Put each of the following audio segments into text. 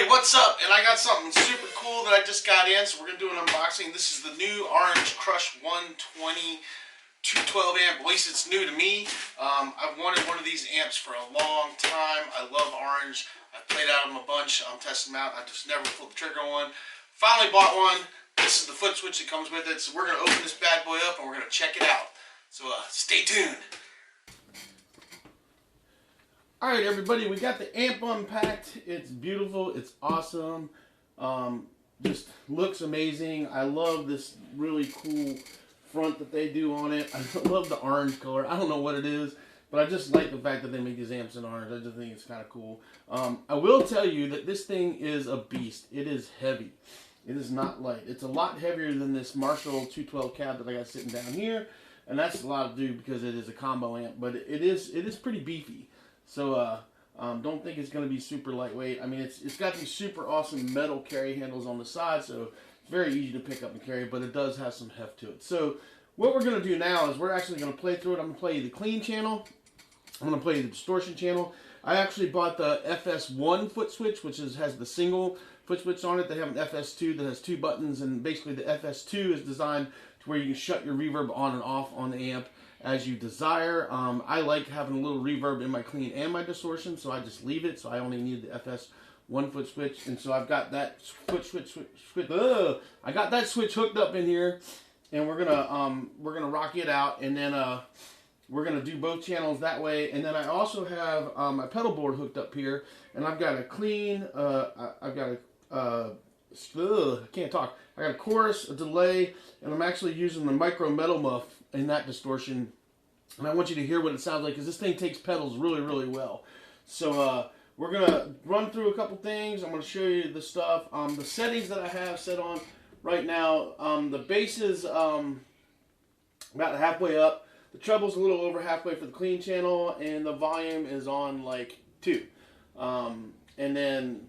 Hey, what's up? And I got something super cool that I just got in, so we're going to do an unboxing. This is the new Orange Crush 120 212 amp. At least it's new to me. I've wanted one of these amps for a long time. I love Orange. I've played out them a bunch. I'm testing them out. I just never pulled the trigger on one. Finally bought one. This is the Footswitch that comes with it. So we're going to open this bad boy up and we're going to check it out. So stay tuned. Alright everybody, we got the amp unpacked. It's beautiful, it's awesome, just looks amazing. I love this really cool front that they do on it. I love the orange color. I don't know what it is, but I just like the fact that they make these amps in orange. I just think it's kind of cool. I will tell you that this thing is a beast. It is heavy. It is not light. It's a lot heavier than this Marshall 212 cab that I got sitting down here, and that's a lot to do because it is a combo amp, but it is pretty beefy. So don't think it's going to be super lightweight. I mean, it's got these super awesome metal carry handles on the side, so it's very easy to pick up and carry, but it does have some heft to it. So what we're going to do now is we're actually going to play through it. I'm going to play the clean channel. I'm going to play the distortion channel. I actually bought the FS1 Footswitch, which has the single Footswitch on it. They have an FS2 that has two buttons, and basically the FS2 is designed to where you can shut your reverb on and off on the amp as you desire. I like having a little reverb in my clean and my distortion, so I just leave it. So I only need the FS1 Footswitch, and so I've got that I got that switch hooked up in here, and we're gonna rock it out, and then we're gonna do both channels that way. And then I also have my pedal board hooked up here, and I've got a clean. I've got a I can't talk. I got a chorus, a delay, and I'm actually using the micro metal muff in that distortion. And I want you to hear what it sounds like, because this thing takes pedals really, really well. So we're going to run through a couple things. I'm going to show you the stuff. The settings that I have set on right now, the bass is about halfway up. The treble's a little over halfway for the clean channel, and the volume is on like 2. And then,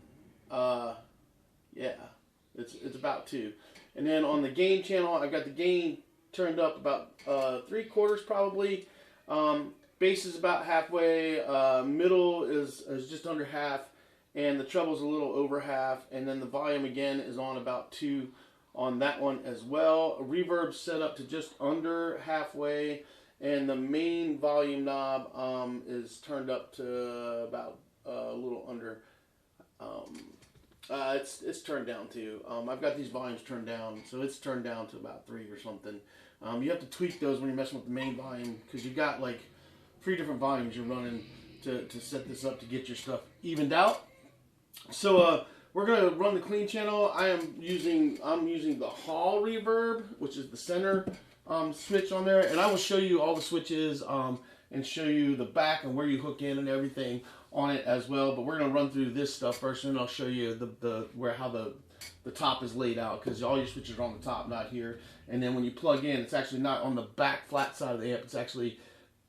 yeah, it's about 2. And then on the gain channel, I've got the gain turned up about 3/4 probably. Bass is about halfway. Middle is just under half, and the treble's a little over half. And then the volume again is on about 2 on that one as well. Reverb set up to just under halfway, and the main volume knob is turned up to about a little under. It's turned down too. I've got these volumes turned down, so it's turned down to about 3 or something. You have to tweak those when you're messing with the main volume, because you've got like 3 different volumes you're running to set this up to get your stuff evened out. So we're gonna run the clean channel. I'm using the Hall reverb, which is the center switch on there, and I will show you all the switches and show you the back and where you hook in and everything on it as well. But we're gonna run through this stuff first, and then I'll show you how the top is laid out, because all your switches are on the top, not here. And then when you plug in, it's actually not on the back flat side of the amp. It's actually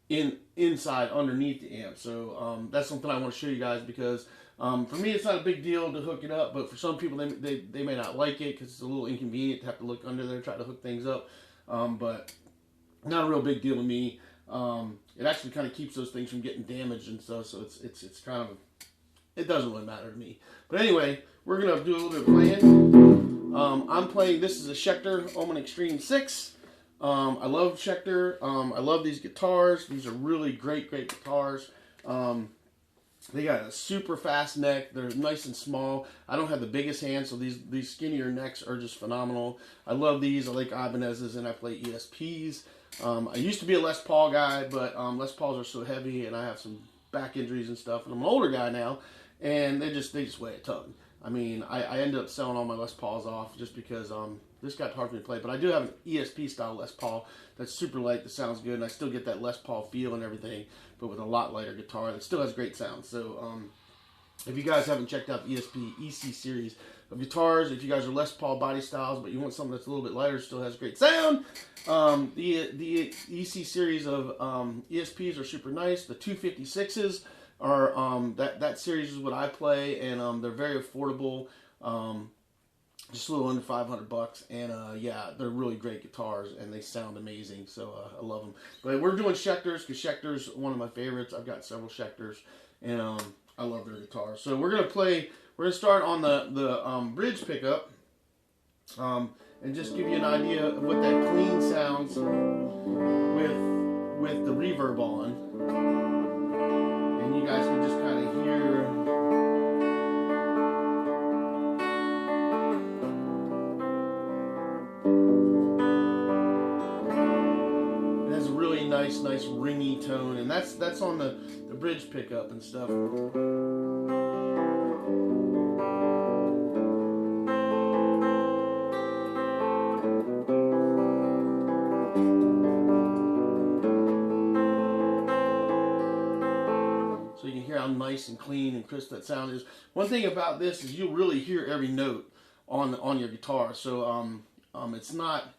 inside underneath the amp. So that's something I want to show you guys, because for me it's not a big deal to hook it up, but for some people they may not like it because it's a little inconvenient to have to look under there, try to hook things up. But not a real big deal to me. It actually kind of keeps those things from getting damaged and stuff, so it's kind of, it doesn't really matter to me. But anyway, we're gonna do a little bit of playing. I'm playing, this is a Schecter Omen Extreme 6. I love Schecter. I love these guitars. These are really great guitars. They got a super fast neck. They're nice and small. I don't have the biggest hands, so these skinnier necks are just phenomenal. I love these. I like Ibanez's, and I play ESPs. I used to be a Les Paul guy, but Les Pauls are so heavy, and I have some back injuries and stuff, and I'm an older guy now, and they just weigh a ton. I mean, I ended up selling all my Les Pauls off just because this got hard for me to play. But I do have an ESP style Les Paul that's super light, that sounds good, and I still get that Les Paul feel and everything, but with a lot lighter guitar that still has great sound. So if you guys haven't checked out the ESP EC series of guitars, if you guys are Les Paul body styles but you want something that's a little bit lighter, still has great sound, the EC series of ESPs are super nice. The 256s are that series is what I play, and they're very affordable, just a little under $500, and yeah, they're really great guitars, and they sound amazing. So I love them. But we're doing Schecters because Schecter's one of my favorites. I've got several Schecters, and I love their guitars. So we're gonna play we're gonna start on the bridge pickup, and just give you an idea of what that clean sounds with the reverb on, and you guys can just kind of hear. It has a really nice ringy tone, and that's on the bridge pickup and stuff. Nice and clean and crisp that sound is. One thing about this is you'll really hear every note on your guitar. So it's not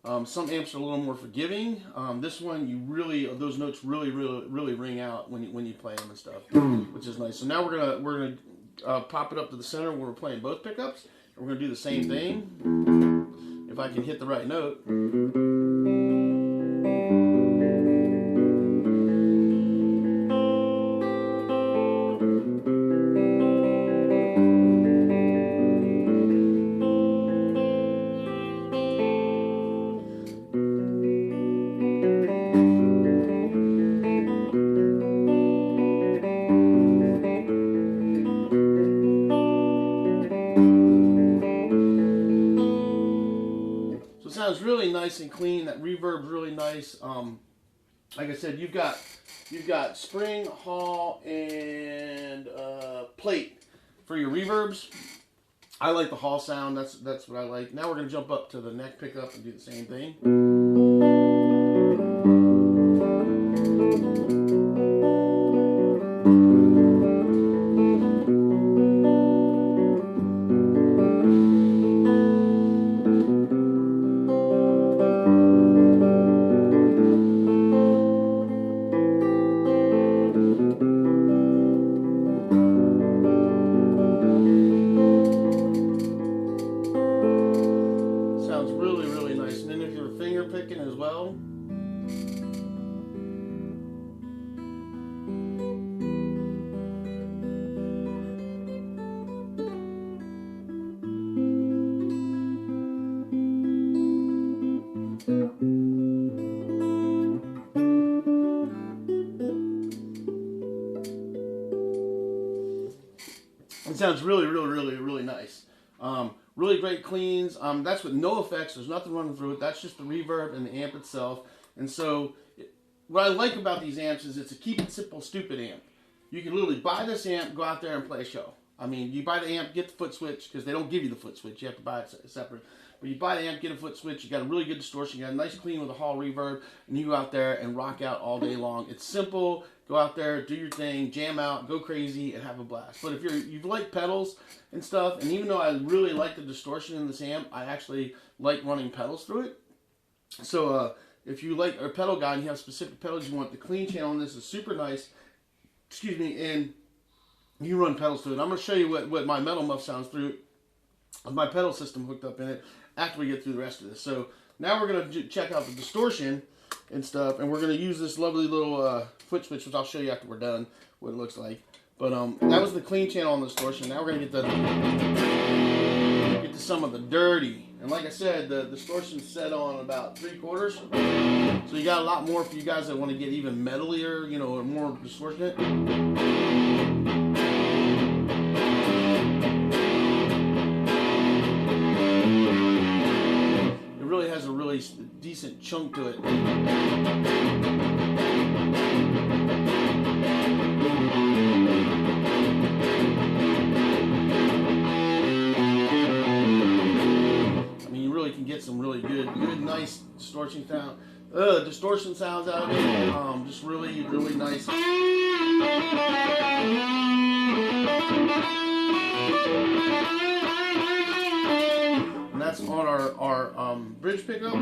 some amps are a little more forgiving. This one you really those notes really ring out when you play them and stuff, which is nice. So now we're gonna pop it up to the center where we're playing both pickups. And we're gonna do the same thing. If I can hit the right note. Sounds really nice and clean. That reverb's really nice. Like I said, you've got spring, hall, and plate for your reverbs. I like the hall sound. That's what I like. Now we're gonna jump up to the neck pickup and do the same thing. As well. It sounds really nice. Really great cleans. That's with no effects. There's nothing running through it. That's just the reverb and the amp itself. And so, what I like about these amps is it's a keep it simple, stupid amp. You can literally buy this amp, go out there and play a show. I mean, you buy the amp, get the Footswitch, because they don't give you the Footswitch. You have to buy it separate. But you buy the amp, get a Footswitch. You got a really good distortion. You got a nice clean with a hall reverb, and you go out there and rock out all day long. It's simple. Go out there, do your thing, jam out, go crazy, and have a blast. But if you like pedals and stuff, and even though I really like the distortion in this amp, I actually like running pedals through it. So if you like a pedal guy and you have specific pedals you want, the clean channel on this is super nice. Excuse me, and you run pedals through it. I'm going to show you what my metal muff sounds through with my pedal system hooked up in it after we get through the rest of this. So now we're going to check out the distortion and stuff, and we're going to use this lovely little Footswitch, which I'll show you after we're done what it looks like. But that was the clean channel on the distortion. Now we're going to get to some of the dirty. And like I said, the distortion's set on about 3/4. So you got a lot more for you guys that want to get even metalier, you know, or more distortionate. It really has a really decent chunk to it. Can get some really good, nice distortion sound. Distortion sounds out of it. Just really nice. And that's on our bridge pickup.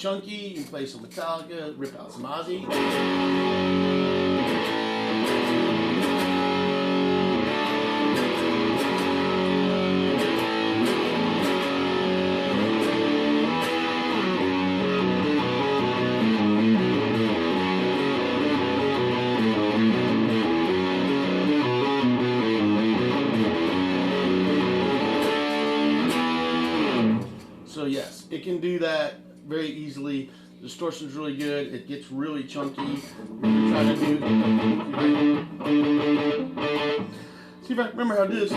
chunky, you can play some Metallica, rip out some Ozzy. So yes, it can do that very easily. Distortion's really good. It gets really chunky. Try to do. See if I remember how to do this.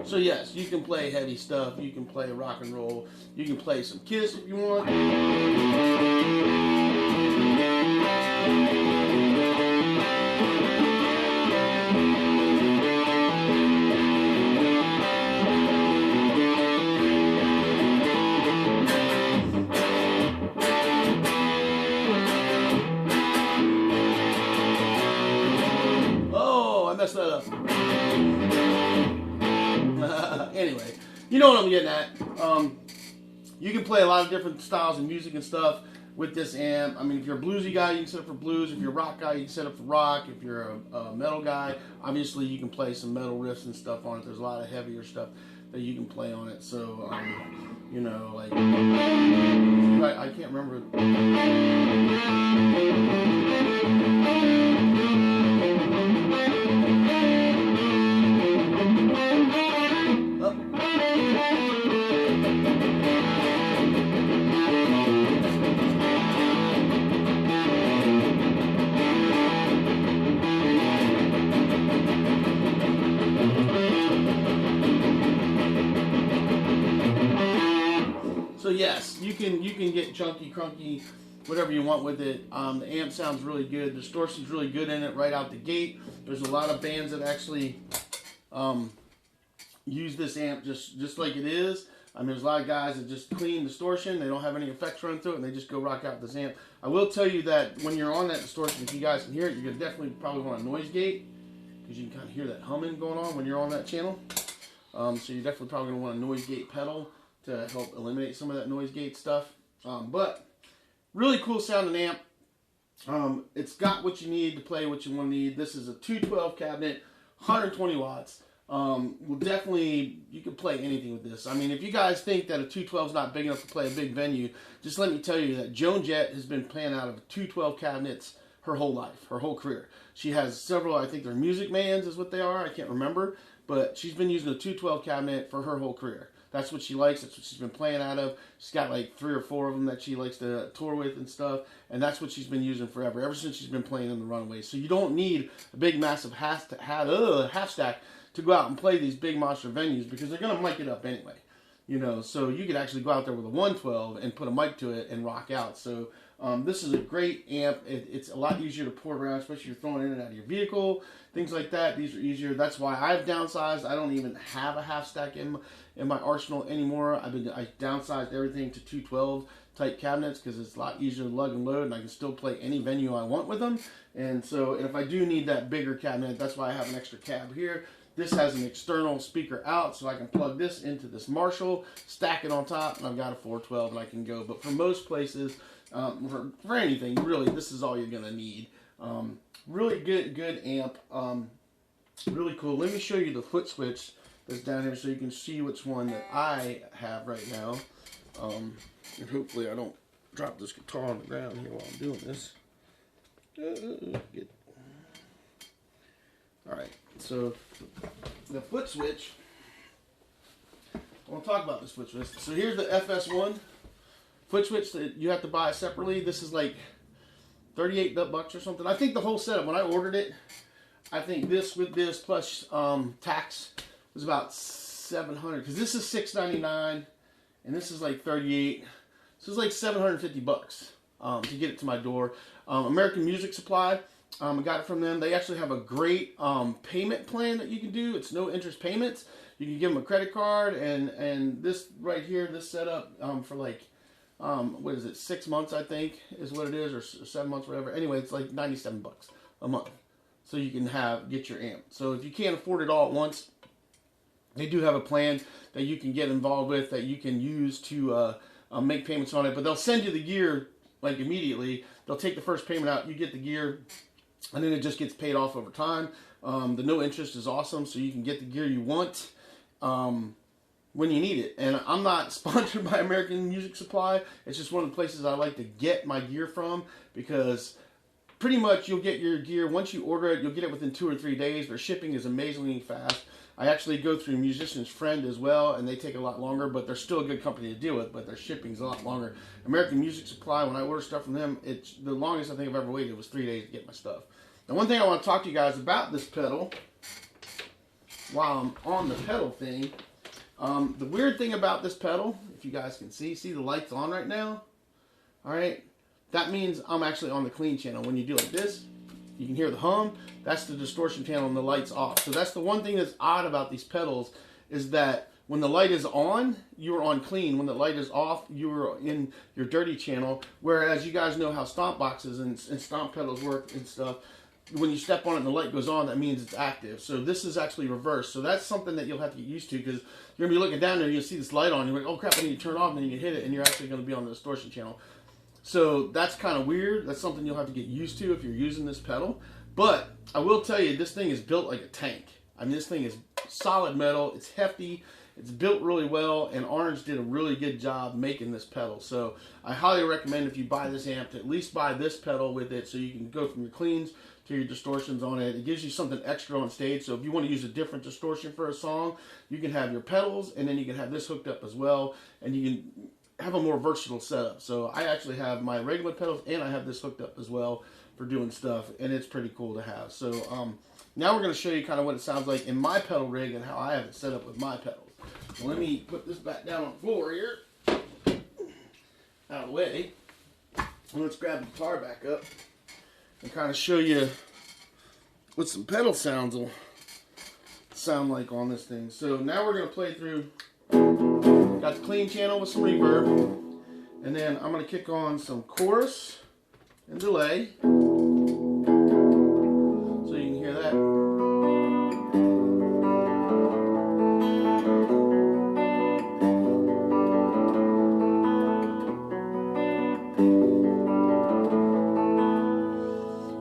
So yes, you can play heavy stuff, you can play rock and roll, you can play some Kiss if you want. Oh, I messed that up. Anyway, you know what I'm getting at. You can play a lot of different styles of music and stuff with this amp. I mean, if you're a bluesy guy, you can set up for blues. If you're a rock guy, you can set up for rock. If you're a metal guy, obviously you can play some metal riffs and stuff on it. There's a lot of heavier stuff that you can play on it. So, you know, like, I can't remember. So yes, you can get chunky, crunky, whatever you want with it. The amp sounds really good. Distortion's really good in it right out the gate. There's a lot of bands that actually use this amp just like it is. I mean, there's a lot of guys that just clean distortion. They don't have any effects running through it, and they just go rock out this amp. I will tell you that when you're on that distortion, if you guys can hear it, you're going to definitely probably want a noise gate, because you can kind of hear that humming going on when you're on that channel. So you're definitely probably going to want a noise gate pedal to help eliminate some of that noise gate stuff. But really cool sounding amp. It's got what you need to play what you want to need. This is a 212 cabinet, 120 watts. Will definitely, you can play anything with this. I mean, if you guys think that a 212 is not big enough to play a big venue, just let me tell you that Joan Jett has been playing out of 212 cabinets her whole life, her whole career. She has several, I think they're Music Mans is what they are, I can't remember, but she's been using a 212 cabinet for her whole career. That's what she likes. That's what she's been playing out of. She's got like 3 or 4 of them that she likes to tour with and stuff. And that's what she's been using forever, ever since she's been playing in the Runaways. So you don't need a big, massive half stack to go out and play these big monster venues, because they're going to mic it up anyway. You know, so you could actually go out there with a 112 and put a mic to it and rock out. So this is a great amp. It's a lot easier to port around, especially if you're throwing in and out of your vehicle, things like that. These are easier. That's why I've downsized. I don't even have a half stack in my arsenal anymore. I downsized everything to 212 type cabinets because it's a lot easier to lug and load, and I can still play any venue I want with them. And so if I do need that bigger cabinet, that's why I have an extra cab here. This has an external speaker out, so I can plug this into this Marshall, stack it on top, and I've got a 412 and I can go. But for most places, for anything, really, this is all you're going to need. Really good amp. Really cool. Let me show you the Footswitch that's down here so you can see which one that I have right now. And hopefully I don't drop this guitar on the ground here while I'm doing this. Alright, so the Footswitch, I want to talk about this Footswitch. So here's the FS1 Footswitch that you have to buy separately. This is like $38 or something. I think the whole setup, when I ordered it, I think this with this plus tax was about 700, because this is $6.99 and this is like $38. So it's like $750 to get it to my door. American Music Supply, I got it from them. They actually have a great payment plan that you can do. It's no interest payments. You can give them a credit card, and this right here, this setup for like, what is it, 6 months I think is what it is, or 7 months, whatever. Anyway, it's like $97 a month, so you can get your amp. So if you can't afford it all at once, they do have a plan that you can get involved with that you can use to make payments on it. But they'll send you the gear like immediately. They'll take the first payment out, you get the gear, and then it just gets paid off over time. The no interest is awesome, so you can get the gear you want when you need it. And I'm not sponsored by American Music Supply. It's just one of the places I like to get my gear from, because pretty much you'll get your gear, once you order it, you'll get it within 2 or 3 days. Their shipping is amazingly fast. I actually go through Musician's Friend as well, and they take a lot longer, but they're still a good company to deal with, but their shipping's a lot longer. American Music Supply, when I order stuff from them, it's the longest I think I've ever waited was 3 days to get my stuff. Now, one thing I want to talk to you guys about this pedal, while I'm on the pedal thing, the weird thing about this pedal, if you guys can see the light's on right now, alright, that means I'm actually on the clean channel. When you do like this, you can hear the hum. That's the distortion channel and the light's off. So that's the one thing that's odd about these pedals, is that when the light is on, you're on clean. When the light is off, you're in your dirty channel. Whereas you guys know how stomp boxes and stomp pedals work and stuff. When you step on it and the light goes on, that means it's active. So this is actually reversed. So that's something that you'll have to get used to, because you're going to be looking down there and you'll see this light on. You're like, oh crap, I need to turn it off, and then you hit it and you're actually going to be on the distortion channel. So that's kind of weird. That's something you'll have to get used to if you're using this pedal. But I will tell you, this thing is built like a tank. I mean, this thing is solid metal. It's hefty. It's built really well, and Orange did a really good job making this pedal. So I highly recommend, if you buy this amp, to at least buy this pedal with it, so you can go from your cleans to your distortions on it. It gives you something extra on stage. So if you want to use a different distortion for a song, you can have your pedals, and then you can have this hooked up as well, and you can have a more versatile setup. So I actually have my regular pedals, and I have this hooked up as well for doing stuff, and it's pretty cool to have. So now we're going to show you kind of what it sounds like in my pedal rig and how I have it set up with my pedals. So let me put this back down on the floor here, out of the way, and let's grab the guitar back up and kind of show you what some pedal sounds will sound like on this thing. So now we're going to play through, got the clean channel with some reverb, and then I'm going to kick on some chorus and delay, so you can hear that.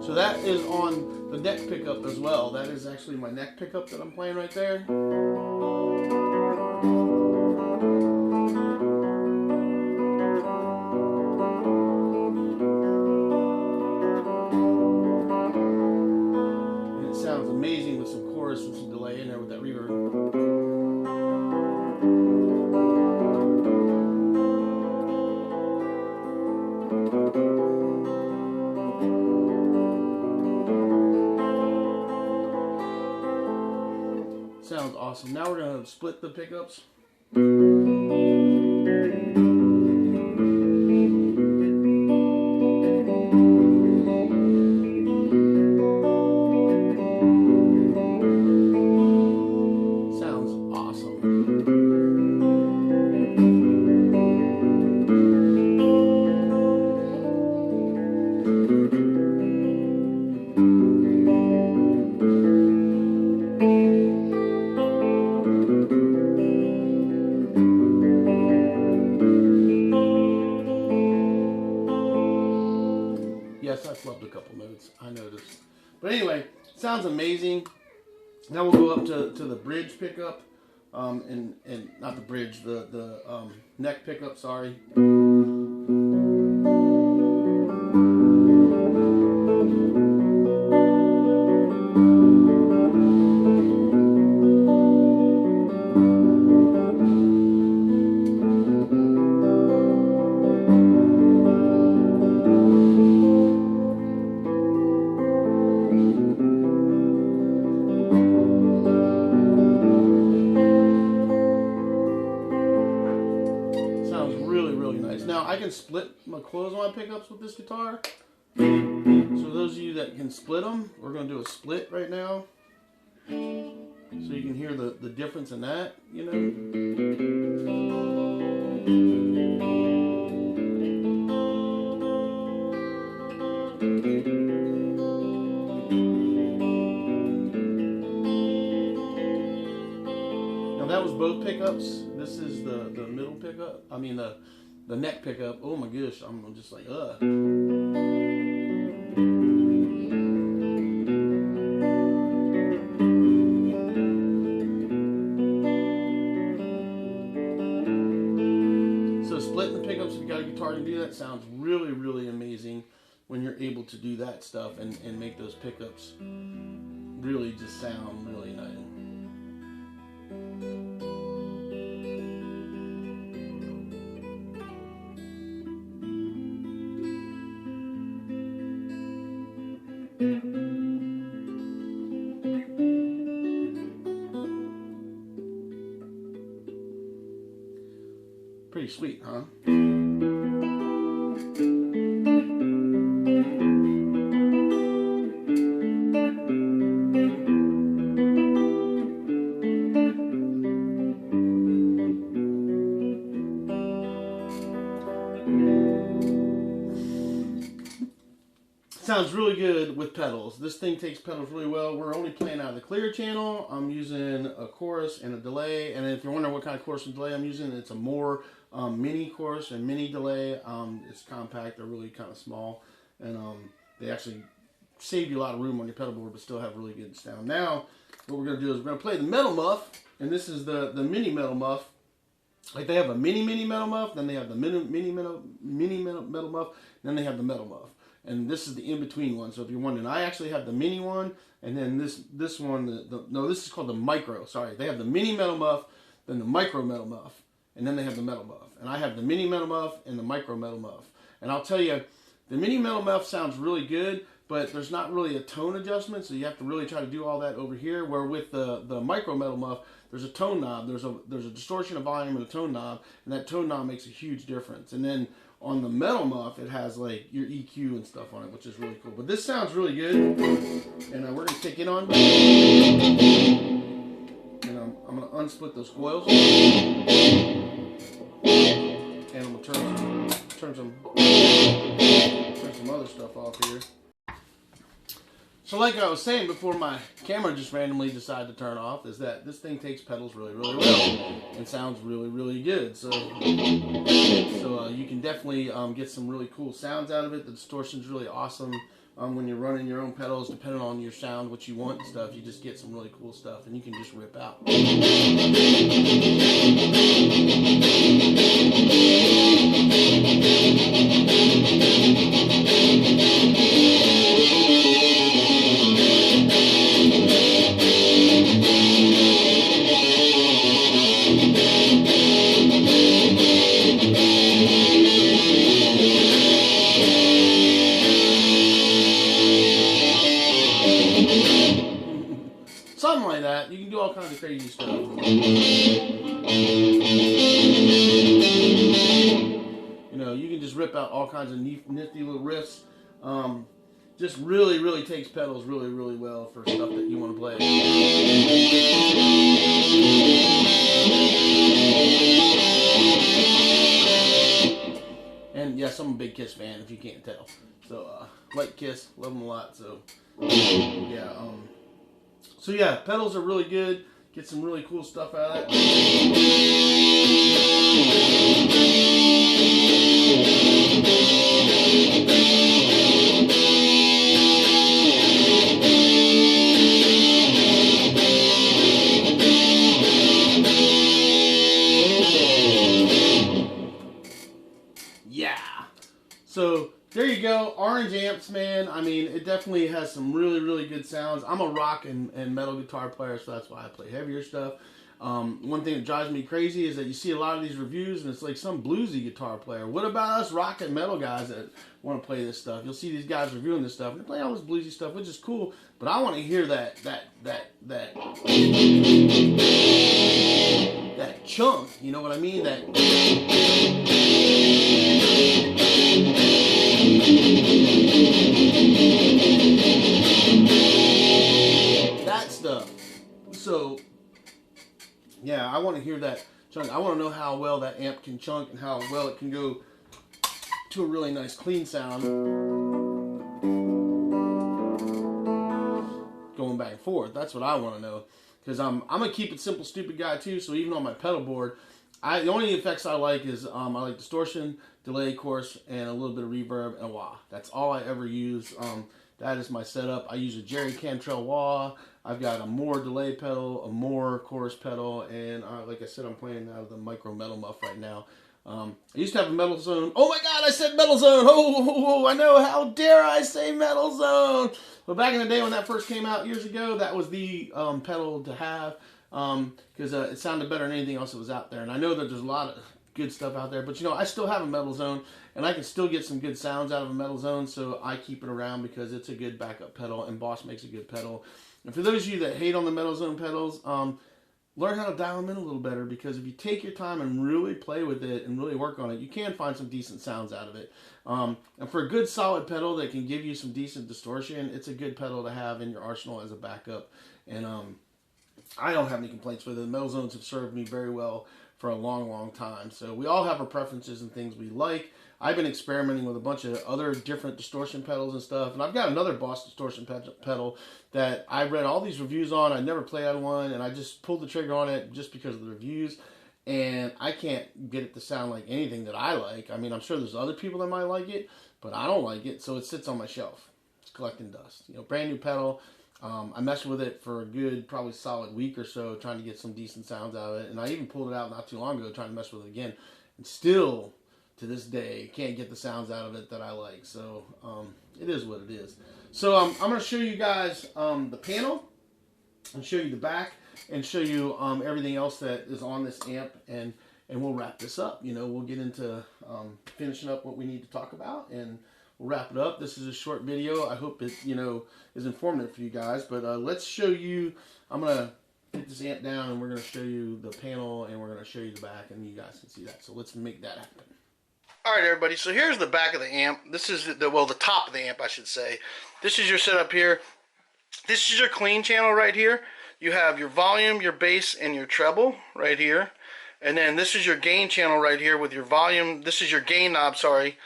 So that is on the neck pickup as well. That is actually my neck pickup that I'm playing right there. Amazing with some chorus and some delay in there with that reverb. Sounds awesome. Now we're going to split the pickups. Yes, I flubbed a couple notes, I noticed. But anyway, sounds amazing. Now we'll go up to the bridge pickup, and not the bridge, the neck pickup, sorry. really, really nice. Now, I can split my coils on my pickups with this guitar. So those of you that can split them, we're going to do a split right now. So you can hear the difference in that, you know. That was both pickups. This is the middle pickup. I mean the neck pickup. Oh my gosh, I'm just like So splitting the pickups, if you got a guitar to do that, sounds really, really amazing when you're able to do that stuff and make those pickups really just sound really nice. Pretty sweet, huh? Sounds really good with pedals. This thing takes pedals really well. We're only playing out of the clear channel. I'm using a chorus and a delay. And if you're wondering what kind of chorus and delay I'm using, it's a more mini chorus and mini delay. It's compact. They're really kind of small. And they actually save you a lot of room on your pedal board, but still have really good sound. Now, what we're going to do is we're going to play the metal muff. And this is the mini metal muff. Like they have a mini metal muff, then they have the mini metal muff, then they have the metal muff. And this is the in-between one. So if you're wondering, I actually have the mini one, and then this one, no, this is called the micro. Sorry, they have the mini metal muff, then the micro metal muff, and then they have the metal muff. And I have the mini metal muff and the micro metal muff. And I'll tell you, the mini metal muff sounds really good, but there's not really a tone adjustment, so you have to really try to do all that over here. Where with the micro metal muff, there's a tone knob, there's a distortion, a volume, and a tone knob, and that tone knob makes a huge difference. And then on the metal muff, it has like your EQ and stuff on it, which is really cool. But this sounds really good, and we're gonna kick it on. And I'm gonna unsplit those coils, and I'm gonna turn some other stuff off here. So like I was saying before my camera just randomly decided to turn off, is that this thing takes pedals really, really well and sounds really, really good. So you can definitely get some really cool sounds out of it. The distortion's really awesome when you're running your own pedals, depending on your sound, what you want and stuff. You just get some really cool stuff, and you can just rip out. Something like that. You can do all kinds of crazy stuff. You know, you can just rip out all kinds of nifty little riffs. Just really, really takes pedals really, really well for stuff that you want to play. And yes, I'm a big Kiss fan, if you can't tell. So, like Kiss, love them a lot. So, yeah. So yeah, pedals are really good. Get some really cool stuff out of it. Yeah. So there you go, orange amps, man. I mean, it definitely has some really, really good sounds. I'm a rock and metal guitar player, so that's why I play heavier stuff. One thing that drives me crazy is that you see a lot of these reviews, and it's like some bluesy guitar player. What about us rock and metal guys that want to play this stuff? You'll see these guys reviewing this stuff, and they play all this bluesy stuff, which is cool. But I want to hear that chunk. You know what I mean? That. want to hear that chunk. I want to know how well that amp can chunk and how well it can go to a really nice clean sound going back and forth. That's what I want to know, because I'm a keep it simple stupid guy too. So even on my pedal board, the only effects I like is I like distortion, delay, chorus, and a little bit of reverb and wah. That's all I ever use. That is my setup. I use a Jerry Cantrell wah. I've got a more delay pedal, a more chorus pedal, and like I said, I'm playing out of the micro metal muff right now. I used to have a metal zone. Oh my God, I said metal zone. Oh, I know. How dare I say metal zone? But back in the day when that first came out years ago, that was the pedal to have, because it sounded better than anything else that was out there. And I know that there's a lot of good stuff out there, but you know, I still have a metal zone, and I can still get some good sounds out of a metal zone, so I keep it around because it's a good backup pedal, and Boss makes a good pedal. And for those of you that hate on the metal zone pedals, learn how to dial them in a little better, because if you take your time and really play with it and really work on it, you can find some decent sounds out of it. And for a good solid pedal that can give you some decent distortion, it's a good pedal to have in your arsenal as a backup. And I don't have any complaints with it. The metal zones have served me very well for a long, long time. So we all have our preferences and things we like. I've been experimenting with a bunch of other different distortion pedals and stuff, and I've got another Boss distortion pedal that I read all these reviews on. I never played on one, and I just pulled the trigger on it just because of the reviews, and I can't get it to sound like anything that I like. I mean, I'm sure there's other people that might like it, but I don't like it, so it sits on my shelf. It's collecting dust. You know, brand new pedal. I messed with it for a good, probably solid week or so, trying to get some decent sounds out of it, and I even pulled it out not too long ago, trying to mess with it again, and still, to this day, can't get the sounds out of it that I like. So it is what it is. So I'm going to show you guys the panel, and show you the back, and show you everything else that is on this amp, and we'll wrap this up. You know, we'll get into finishing up what we need to talk about, and we'll wrap it up. This is a short video. I hope it, you know, is informative for you guys. But let's show you. I'm going to put this amp down, and we're going to show you the panel, and we're going to show you the back, and you guys can see that. So let's make that happen. Alright everybody, so here's the back of the amp. This is the top of the amp, I should say. This is your setup here. This is your clean channel right here. You have your volume, your bass, and your treble right here. And then this is your gain channel right here with your volume. This is your gain knob, sorry,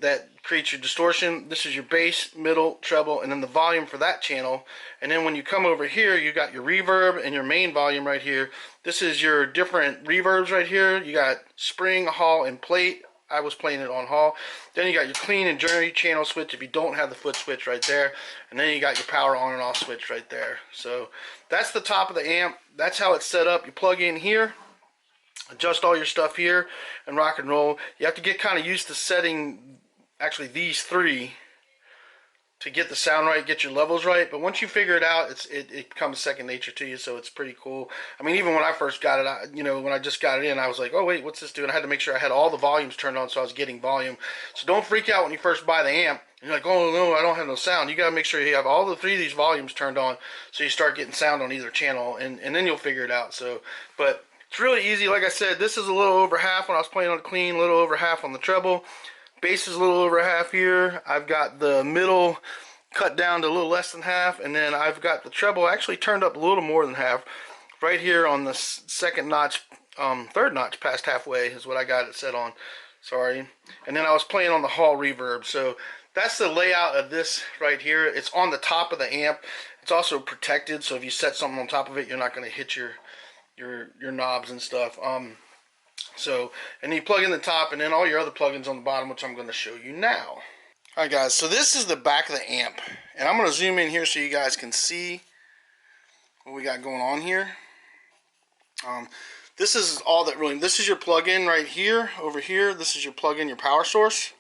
that creates your distortion. This is your bass, middle, treble, and then the volume for that channel. And then when you come over here, you got your reverb and your main volume right here. This is your different reverbs right here. You got spring, hall, and plate. I was playing it on hall. Then you got your clean and journey channel switch if you don't have the foot switch right there. And then you got your power on and off switch right there. So that's the top of the amp. That's how it's set up. You plug in here, adjust all your stuff here, and rock and roll. You have to get kind of used to setting actually these three to get the sound right, get your levels right. But once you figure it out, it becomes second nature to you, so it's pretty cool. I mean, even when I first got it, you know, when I just got it in, I was like, oh wait, what's this doing? I had to make sure I had all the volumes turned on so I was getting volume. So don't freak out when you first buy the amp. You're like, oh no, I don't have no sound. You got to make sure you have all the three of these volumes turned on so you start getting sound on either channel, and then you'll figure it out. So, but it's really easy. Like I said, this is a little over half when I was playing on the clean, a little over half on the treble. Bass is a little over half here. I've got the middle cut down to a little less than half, and then I've got the treble actually turned up a little more than half right here on the second notch, third notch past halfway is what I got it set on, sorry. And then I was playing on the hall reverb. So that's the layout of this right here. It's on the top of the amp. It's also protected, so if you set something on top of it, you're not going to hit your knobs and stuff. So, and you plug in the top, and then all your other plugins on the bottom, which I'm going to show you now. Alright guys, so this is the back of the amp, and I'm going to zoom in here so you guys can see what we got going on here. This is all that really, this is your plug-in right here, over here, this is your plug-in, your power source,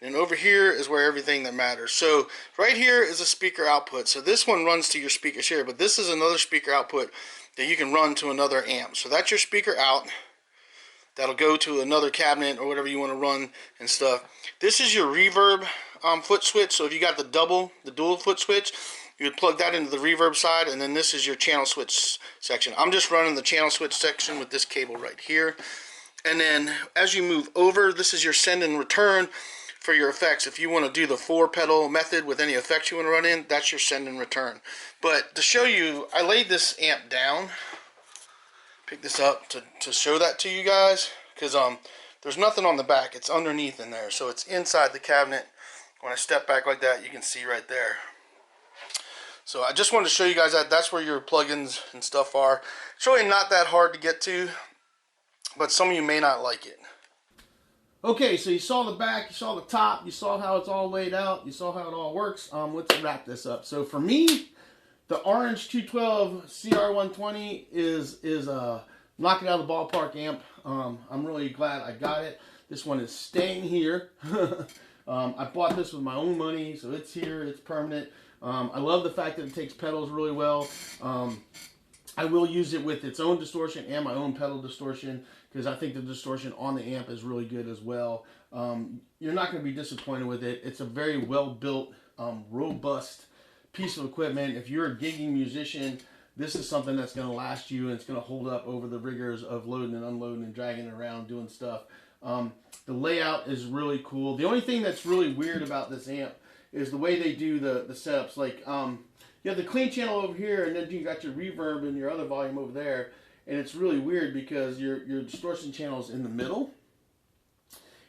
and over here is where everything that matters. So right here is a speaker output, so this one runs to your speakers here, but this is another speaker output that you can run to another amp. So that's your speaker out. That'll go to another cabinet or whatever you want to run and stuff. This is your reverb foot switch. So if you got the dual foot switch, you would plug that into the reverb side, and then this is your channel switch section. I'm just running the channel switch section with this cable right here. And then as you move over, this is your send and return for your effects. If you want to do the 4-pedal method with any effects you want to run in, that's your send and return. But to show you, I laid this amp down pick this up to show that to you guys, because there's nothing on the back. It's underneath in there, so it's inside the cabinet. When I step back like that, you can see right there. So I just wanted to show you guys that that's where your plugins and stuff are. It's really not that hard to get to, but some of you may not like it. Okay, so you saw the back, you saw the top, you saw how it's all laid out, you saw how it all works. Let's wrap this up. So for me, the orange 212 CR120 is knocking out of the ballpark amp. I'm really glad I got it. This one is staying here. I bought this with my own money, so it's here, it's permanent. I love the fact that it takes pedals really well. I will use it with its own distortion and my own pedal distortion, because I think the distortion on the amp is really good as well. You're not going to be disappointed with it. It's a very well-built, robust piece of equipment. If you're a gigging musician, this is something that's going to last you, and it's going to hold up over the rigors of loading and unloading and dragging it around doing stuff. The layout is really cool. The only thing that's really weird about this amp is the way they do the setups. Like, you have the clean channel over here, and then you got your reverb and your other volume over there. And it's really weird because your distortion channel is in the middle.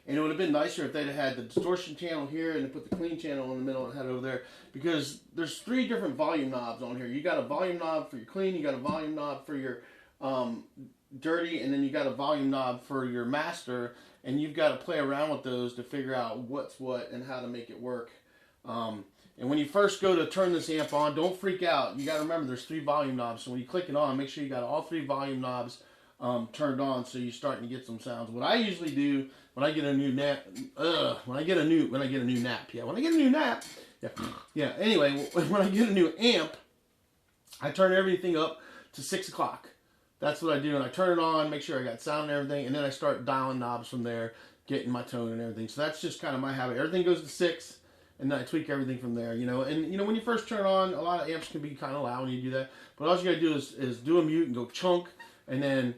And it would have been nicer if they'd have had the distortion channel here and they put the clean channel in the middle and had it over there. Because there's 3 different volume knobs on here. You got a volume knob for your clean, you got a volume knob for your dirty, and then you got a volume knob for your master. And you've got to play around with those to figure out what's what and how to make it work. And when you first go to turn this amp on, don't freak out. You got to remember there's 3 volume knobs. So when you click it on, make sure you got all 3 volume knobs turned on, so you're starting to get some sounds. What I usually do when I get a new nap, Anyway, when I get a new amp, I turn everything up to 6 o'clock. That's what I do, and I turn it on, make sure I got sound and everything, and then I start dialing knobs from there, getting my tone and everything. So that's just kind of my habit. Everything goes to 6. And then I tweak everything from there, you know. And, you know, when you first turn on, a lot of amps can be kind of loud when you do that. But all you got to do is do a mute and go chunk. And then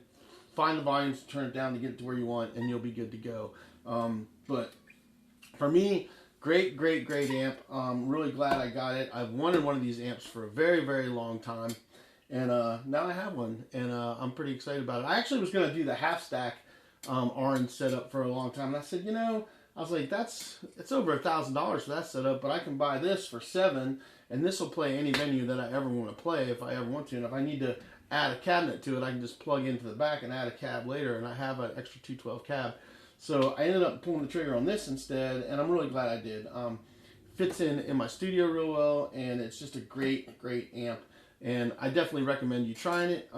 find the volumes, turn it down to get it to where you want, and you'll be good to go. But for me, great amp. Really glad I got it. I've wanted one of these amps for a very, very long time. And now I have one. And I'm pretty excited about it. I actually was going to do the half stack orange setup for a long time. And I said, you know, I was like, it's over $1,000 for that setup, but I can buy this for $7, and this will play any venue that I ever want to play if I ever want to. And if I need to add a cabinet to it, I can just plug into the back and add a cab later, and I have an extra 212 cab. So I ended up pulling the trigger on this instead, and I'm really glad I did. Fits in my studio real well, and it's just a great amp, and I definitely recommend you trying it.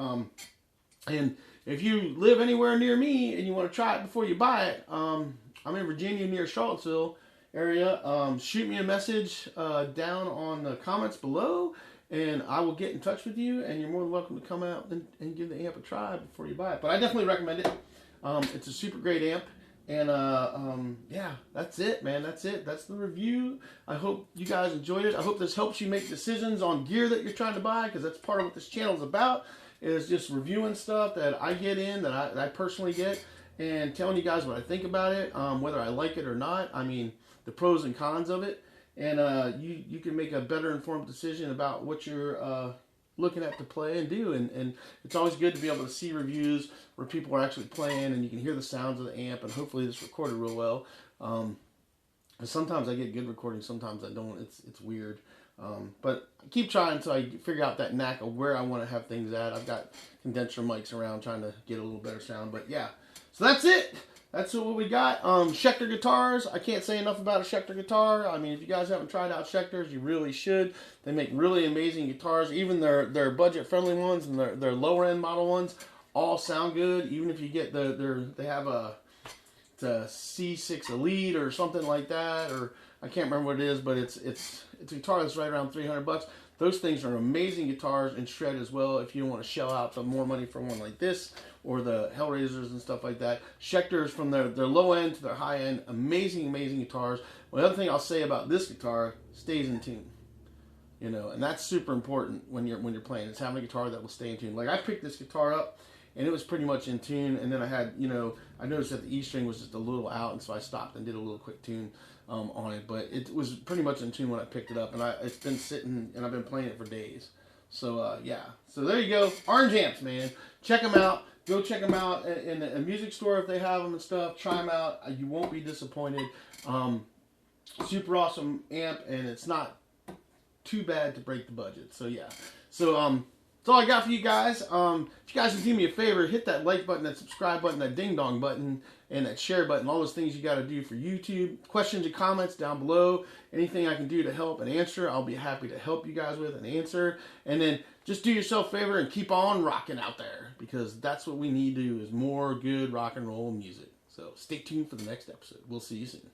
And if you live anywhere near me and you want to try it before you buy it, I'm in Virginia near Charlottesville area. Shoot me a message down on the comments below, and I will get in touch with you, and you're more than welcome to come out and give the amp a try before you buy it. But I definitely recommend it. It's a super great amp. And yeah, that's it, man. That's it. That's the review. I hope you guys enjoyed it. I hope this helps you make decisions on gear that you're trying to buy, because that's part of what this channel is about, is just reviewing stuff that I get in, that I personally get, and telling you guys what I think about it, whether I like it or not. I mean, the pros and cons of it. And you can make a better informed decision about what you're looking at to play and do. And it's always good to be able to see reviews where people are actually playing and you can hear the sounds of the amp, and hopefully it's recorded real well. And sometimes I get good recordings, sometimes I don't. It's weird. But I keep trying until I figure out that knack of where I want to have things at. I've got condenser mics around trying to get a little better sound. But yeah, so that's it. That's what we got. Schecter guitars. I can't say enough about a Schecter guitar. I mean, if you guys haven't tried out Schecters, you really should. They make really amazing guitars. Even their budget-friendly ones and their lower-end model ones all sound good. Even if you get they have a C6 Elite or something like that, or I can't remember what it is, but it's a guitar that's right around $300. Those things are amazing guitars and shred as well if you don't want to shell out some more money for one like this or the Hellraisers and stuff like that. Schecters, from their low end to their high end, amazing guitars. Well, the other thing I'll say about this guitar, stays in tune. You know, and that's super important when you're playing. It's having a guitar that will stay in tune. Like, I picked this guitar up and it was pretty much in tune, and then I had, you know, I noticed that the E string was just a little out, and so I stopped and did a little quick tune on it, but it was pretty much in tune when I picked it up, and it's been sitting, and I've been playing it for days. So yeah, so there you go, orange amps, man. Check them out. go check them out in a music store if they have them and stuff. Try them out. You won't be disappointed. Super awesome amp, and it's not too bad to break the budget. So yeah. So that's all I got for you guys. If you guys would do me a favor, hit that like button, that subscribe button, that ding dong button, and that share button. All those things you got to do for YouTube. Questions and comments down below. Anything I can do to help and answer, I'll be happy to help you guys with and answer. And then just do yourself a favor and keep on rocking out there, because that's what we need to do, is more good rock and roll music. So stay tuned for the next episode. We'll see you soon.